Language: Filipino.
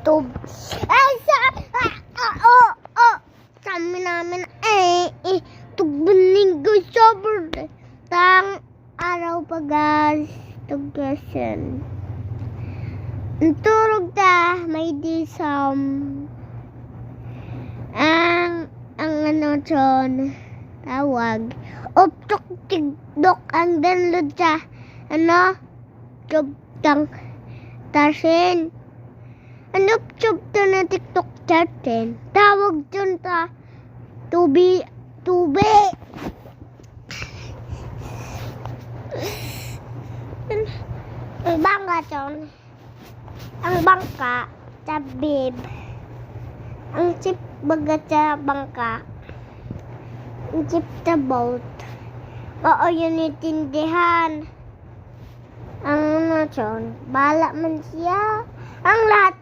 YouTube. Sa amin namin tugbuning ko sobrang tang araw pa guys. Tugasan. Turog ta may disam. Ang ano chon tawag. Optok TikTok ang download sa job tang tasin. Ano job to na TikTok chatin? Tawag dyan ta tubi. Ang bangka dyan. Ang bangka sa bib. Ang chip baga sa bangka. Ang chip sa boat. Oo, yun itindihan. Ang ano dyan, bala man siya. Ang lahat